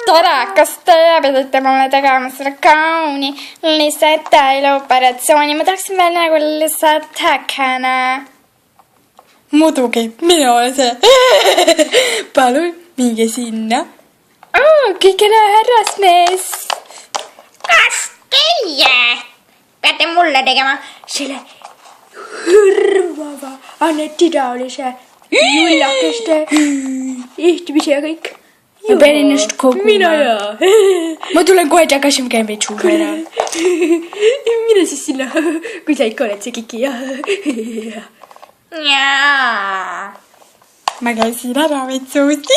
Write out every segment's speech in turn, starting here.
Tore, kas te pidite mulle tegema selle kaunilise tailuoperatsiooni? Ma tahaksin veel nagu lihtsalt häkene. Muidugi, mina olen see. Palun, minge sinna. Kõigele härrasmees. Kas teie peate mulle tegema selle hõrvava anetitaolise jullakeste ehtimise ja kõik? Ma pean ennast koguma. Mina jaa. Ma tulen kohe tagasi, ma käin veits suuga ära. Mine siis sinna, kui sa ikka oled see kiki. Jaa. Ma käisin ära veits suusti.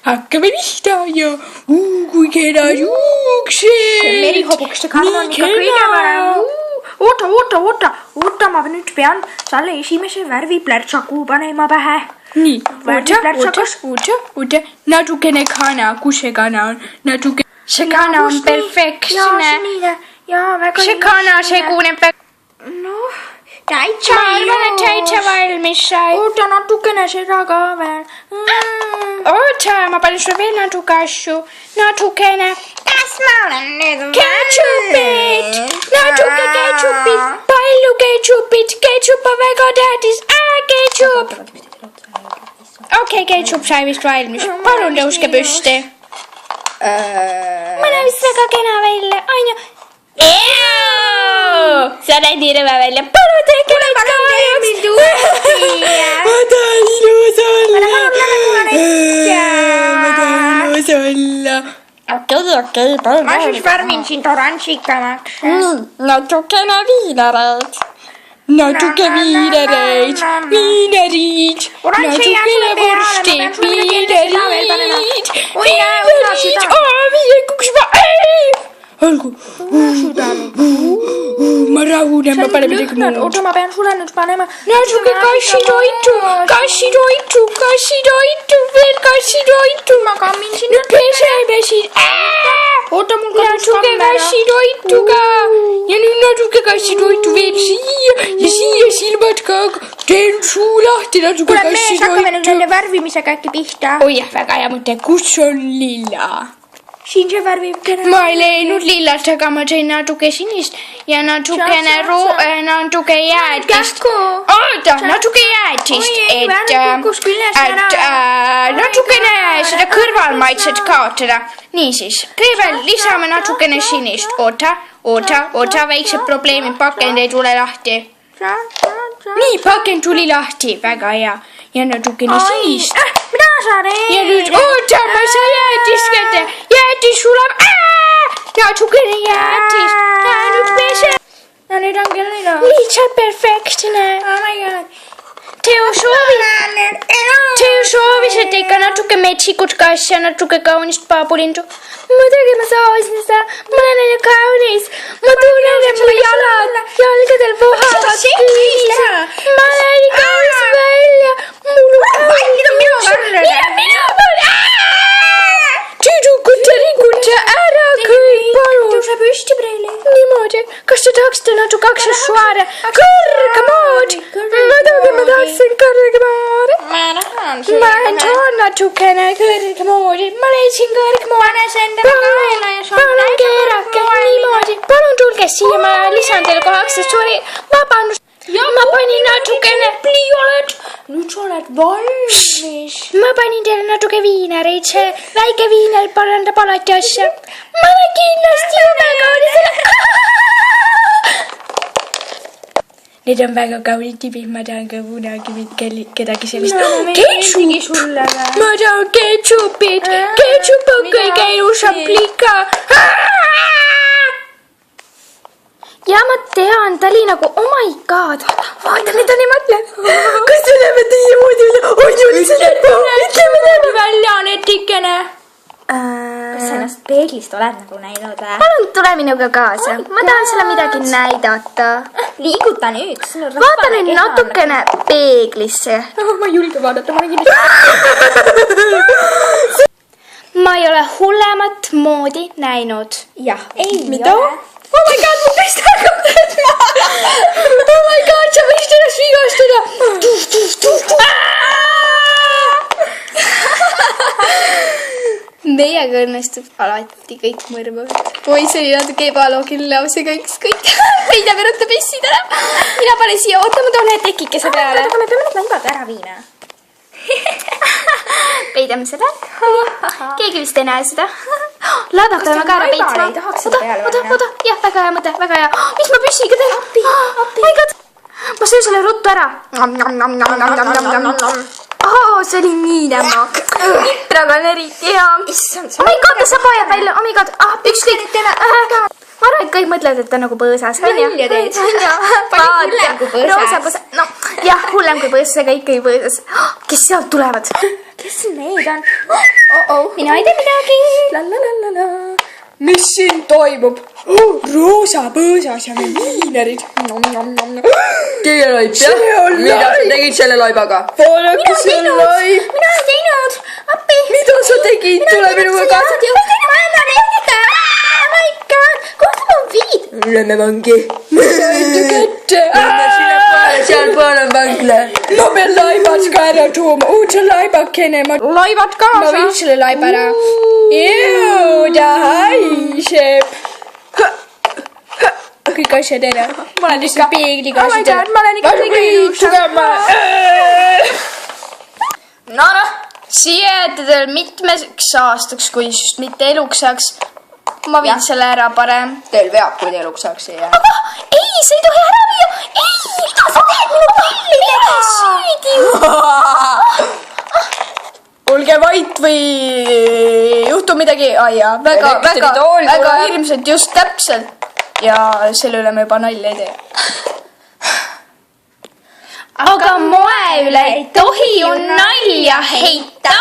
Hakkame pihta ja kui kena juuksed. Merihobukeste kann on ikka kõige parem. Oota, ma nüüd pean salle esimese värvi plärtsaku panema pähe. Nii, oota. Natukene kana, kus see kana on? See kana on perfektne. See kana seguneb väga. Noh, Ma arvan, et täitsa valmis sai. Oota natukene seda ka veel. Oota, ma panen sulle veel natuke asju. Natukene. Kas ma olen nüüd Ketšupit! Natuke ketšupit! Palju ketšupit! Ketšup on väga tähtis! Ketšup! Okei, ketšup sai vist valmis. Palun tõuske püsti. Ma näen vist väga kena välja. Aina. Sa näed nii rõve välja. Palun tehke neid kahjuks. Ma tahan ilus olla. Ma tahan ilus olla. Okei, palun. Ma siis värvin sind oranžikamaks. Natukene viinereid. Natuke viinereid. Viinerid. Natukene vorsti. Viinerid. Viiekuks ma... Olgu. Ma rahunen, ma panen midagi muud. Oota, ma pean sulle nüüd panema. Natuke kassitoitu. Veel kassitoitu. Ma kammin siin. Nüüd peseme siin. Oota, mul kadus Natuke kassitoitu ka. Ja nüüd natuke kassitoitu veel siia. Ja siia silmad ka. Teen suu lahti natuke kuule, mees, hakkame nüüd kassitoitu. nende värvimisega äkki pihta. Oh jah, väga hea mõte. Kus on lilla? Siin see värvib kena. Ma ei leidnud lillat, aga ma tõin natuke sinist ja natukene natuke jäätist. Oota, natuke jäätist, et natukene seda kõrvalmaitset kaotada. Niisiis, kõigepealt lisame natukene sinist. Oota, väiksed probleemid, pakend ei tule lahti. Nii, pakend tuli lahti, väga hea. Ja natukene sinist. Mida sa teed? Ja nüüd, oota, ma ei saa jäätist kätte. Jäätis sulab. Natukene jäätist. Nüüd pese. No nüüd on küll ilus. Lihtsalt perfektne. Oh my god. Teo soovis, et ikka natuke metsikut kassi ja natuke kaunist paabulindu. Muidugi ma soovisin seda. Ma olen aina kaunis. Ma tunnen, et mu jalgadel vohavad külma. Ma näin kaunis välja. Mul on minu peal. Tüdrukute ära kõik, palun. Tõuse püsti, Preili. Niimoodi. Kas te tahaksite natuke aksessuaare? Kõrgemaad. Ma tahaksin kõrgemaad. Ma toon natukene kõrgmoodi. Ma leidsin kõrgmoodi. Palun keerake niimoodi. Palun tulge siia, ma lisan teile kohe aksessuaari. Vabandust. Ma panin natukene pliioled. Nüüd sa oled valmis. Ma panin teile natuke viinereid. See väike viiner parandab alati asja. Ma olen kindlasti jube kaunis. Need on väga kaunid tibid. Ma tahan ka kunagi kedagi sellist. Ketšup. Ma tahan ketšupit. Ketšup on kõige ilusam plika. Ja ma tean, ta oli nagu, oh my god, vaata, mida nii mõtleb. Kas see näeb niimoodi välja? On ju lihtsalt ütleme niimoodi välja, netikene. Kas sa ennast peeglist oled nagu näinud? Palun tule minuga kaasa. Ma tahan sulle midagi näidata. Liiguta nüüd. Vaata nüüd natukene peeglisse. Ma ei julge vaadata, ma olen kindlasti. Ma ei ole hullemat moodi näinud. Jah, ei Mida? ole. Oh my god, mu pist hakkab tõtma. Oh my god, sa võiks ennast vigastada. Meiega õnnestub alati kõik mõrvad. Oi, see oli natuke ebaloogiline lause, aga ükskõik. Peida verutab essid ära. Mina panen siia, oota, ma toon ühe tekikese peale. Aga me peame need laibad ära viima. Peidame seda. Keegi vist ei näe seda. Laibad peame ka ära peitsma. Oota, jah, väga hea mõte, väga hea. Mis ma püssiga teen? Appi. Ma söön selle ruttu ära. See oli nii nämmak. Kitraga on eriti hea. Oh my god, ta saba jääb välja. Oh my god, ükskõik. Ma arvan, et kõik mõtlevad, et ta nagu põõsas. Välja teed. Palju hullem kui põõsas. No, jah, hullem kui põõsas, aga ikkagi põõsas. Kes sealt tulevad? Kes need on? Mina ei tea midagi. Lalalala. Mis siin toimub? Roosa põõsas ja viinerid. Teie laip, jah? Mida sa tegid selle laibaga? Vaadake see laip. Mina ei teinud. Appi. Mida sa tegid? Tule minuga kaasa. Ma annan ette. Oh my god. Kuhu ma viid? Lähme vangi. Saite kätte. Seal pool on vangla. Ma pean laibad ka ära tooma. See laibakene. Laivad kaasa. Ma viin selle laiba ära. Jõu, ta haiseb. Kõik asjad ära. Ma olen lihtsalt peegliga. Oh my god, ma olen ikka kõige Noh, siia jätta teil mitmeks aastaks, kui just mitte eluks saaks. Ma viin selle ära parem. Teil veab, kui te eluks saaks siia. Ei, sa ei tohi ära viia. Ei, mida sa teed minu pillidega? Süüdi. Olge vait või juhtub midagi. Aia, väga hirmsalt, just täpselt. Ja selle üle me juba nalja ei tee. Aga moe üle ei tohi ju nalja heita.